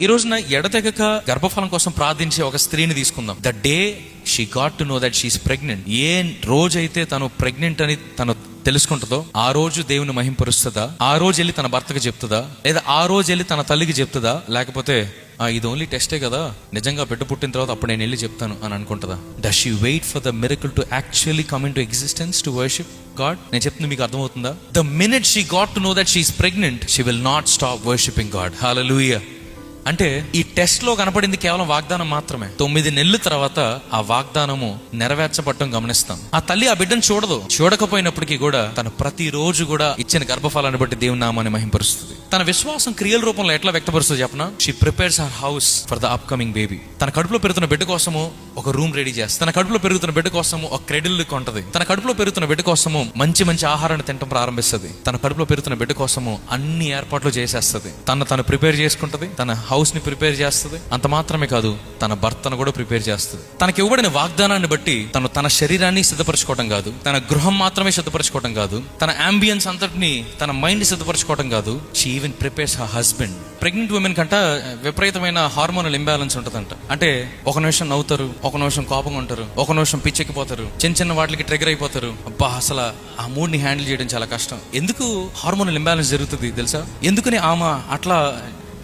ఈ రోజున ఎడతెగక గర్భఫలం కోసం ప్రార్థించే ఒక స్త్రీని తీసుకుందాం. The day she got to know that she is pregnant, ఏ రోజైతే తను ప్రెగ్నెంట్ అని తను తెలుసుకుంటుందో ఆ రోజు దేవుని మహింపరుస్తుందా, ఆ రోజు వెళ్ళి తన భర్తకు చెప్తుందా, లేదా ఆ రోజు వెళ్ళి తన తల్లికి చెప్తుందా, లేకపోతే ఇది ఓన్లీ టెస్టే కదా, నిజంగా బిడ్డ పుట్టిన తర్వాత అప్పుడు నేను వెళ్ళి చెప్తాను అని అనుకుంటుందా? Does she wait for the miracle to actually come in to existence to worship God? నేను చెప్తుంది మీకు అర్థమవుతుందా? The minute she got to know that she is pregnant, she will not stop worshipping God. Hallelujah. అంటే ఈ test లో కనపడింది కేవలం వాగ్దానం మాత్రమే. 9 నెలల తర్వాత ఆ వాగ్దానము నెరవేర్చబడటం గమనిస్తాం. ఆ తల్లి ఆ బిడ్డను చూడదు. చూడకపోయినప్పటికీ కూడా తను ప్రతిరోజు కూడా ఇచ్చిన గర్భఫలాన్ని బట్టి దేవుని నామాన్ని మహింపరుస్తుంది. తన విశ్వాసం క్రియల రూపంలో ఎట్లా వ్యక్తపరుస్తుంది చెప్పనా? She prepares her house for the up coming baby. తన కడుపులో పెరుగుతున్న బిడ్డ కోసము ఒక రూమ్ రెడీ చేస్తుంది. తన కడుపులో పెరుగుతున్న బిడ్డ కోసము ఒక క్రెడిల్ కొంటది. తన కడుపులో పెరుగుతున్న బిడ్డ కోసము మంచి మంచి ఆహారాన్ని తినడం ప్రారంభిస్తుంది. తన కడుపులో పెరుగుతున్న బిడ్డ కోసము అన్ని ఏర్పాట్లు చేసేస్తుంది. తను ప్రిపేర్ చేసుకుంటది. తన హౌస్ ని ప్రిపేర్ చేస్తుంది. అంత మాత్రమే కాదు, తన భర్తను కూడా ప్రిపేర్ చేస్తుంది. తనకి ఇవ్వబడిన వాగ్దానాన్ని బట్టి తన శరీరాన్ని సిద్ధపరచుకోవడం కాదు, తన గృహం మాత్రమే సిద్ధపరచుకోవడం కాదు, తన అంబియన్స్ అంతటిని తన మైండ్ సిద్ధపరచుకోవడం కాదు, she even prepares her husband. Pregnant women కంట విపరీతమైన హార్మోనల్ ఇంబ్యాలెన్స్ ఉంటుందంట. అంటే ఒక నిమిషం నవ్వుతారు, ఒక నిమిషం కోపంగా ఉంటారు, ఒక నిమిషం పిచ్చెక్కిపోతారు, చిన్న చిన్న వాటికి ట్రిగర్ అయిపోతారు. అబ్బా, అసలు ఆ మూడ్ ని హ్యాండిల్ చేయడం చాలా కష్టం. ఎందుకు హార్మోనల్ ఇంబ్యాలెన్స్ జరుగుతుంది తెలుసా? ఎందుకని ఆమె అట్లా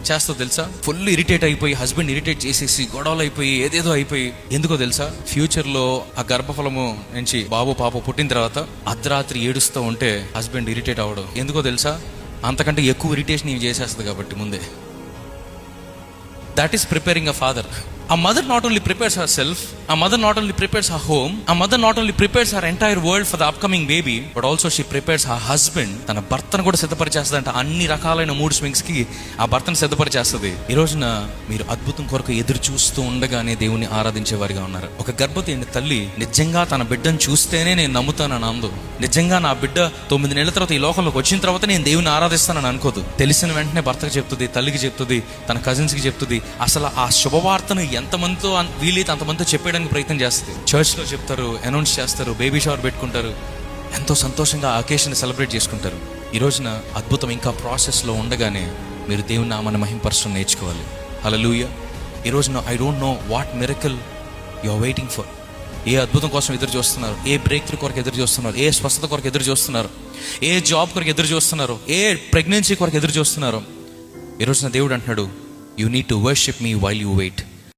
చేస్తో తెలుసా? ఫుల్ ఇరిటేట్ అయిపోయి, హస్బెండ్ ఇరిటేట్ చేసేసి గొడవలు అయిపోయి ఏదేదో అయిపోయి. ఎందుకో తెలుసా? ఫ్యూచర్ లో ఆ గర్భఫలము నుంచి బాబు పాప పుట్టిన తర్వాత అర్ధరాత్రి ఏడుస్తూ ఉంటే హస్బెండ్ ఇరిటేట్ అవ్వడం. ఎందుకో తెలుసా? అంతకంటే ఎక్కువ ఇరిటేషన్ ఇవి చేసేస్తుంది కాబట్టి ముందే. That is preparing a father. A mother not only prepares herself, a mother not only prepares her home, a mother not only prepares her entire world for the upcoming baby, but also she prepares her husband. తన భర్తను కూడా సిద్ధపరిచేస్తుందంట. అన్ని రకాలైన mood swings కి ఆ భర్తను సిద్ధపరిచేస్తుంది. ఈ రోజున మీరు అద్భుతం కొరకు ఎదురు చూస్తూ ఉండగానే దేవుని ఆరాధించే వారిగా ఉన్నారు. ఒక గర్భవతి అయిన తల్లి నిజంగా తన బిడ్డను చూస్తేనే నేను నమ్ముతానని అందు. నిజంగా నా బిడ్డ 9 నెలల తర్వాత ఈ లోకంలోకి వచ్చిన తర్వాత నేను దేవుని ఆరాధిస్తానని అనుకోదు. తెలిసిన వెంటనే భర్తకు చెప్తుంది, తల్లికి చెప్తుంది, తన కజిన్స్ కి చెప్తుంది. అసలు ఆ శుభవార్తను ఎంతమందితో వీలైతే అంతమందితో చెప్పేయడానికి ప్రయత్నం చేస్తుంది. చర్చ్ లో చెప్తారు, అనౌన్స్ చేస్తారు, బేబీ షవర్ పెట్టుకుంటారు, ఎంతో సంతోషంగా ఆ అకేషన్ సెలబ్రేట్ చేసుకుంటారు. ఈ రోజున అద్భుతం ఇంకా ప్రాసెస్ లో ఉండగానే మీరు దేవుని నామాన్ని మహింపరచడం నేర్చుకోవాలి. హల్లెలూయా. ఈ రోజున I don't know what miracle you are waiting for. ఏ అద్భుతం కోసం ఎదురు చూస్తున్నారు? ఏ బ్రేక్ త్రూ కొరకు ఎదురు చూస్తున్నారు? ఏ స్వస్థత కొరకు ఎదురు చూస్తున్నారు? ఏ జాబ్ కొరకు ఎదురు చూస్తున్నారు? ఏ ప్రెగ్నెన్సీ కొరకు ఎదురు చూస్తున్నారు? ఈ రోజున దేవుడు అంటున్నాడు, you need to worship me while you wait.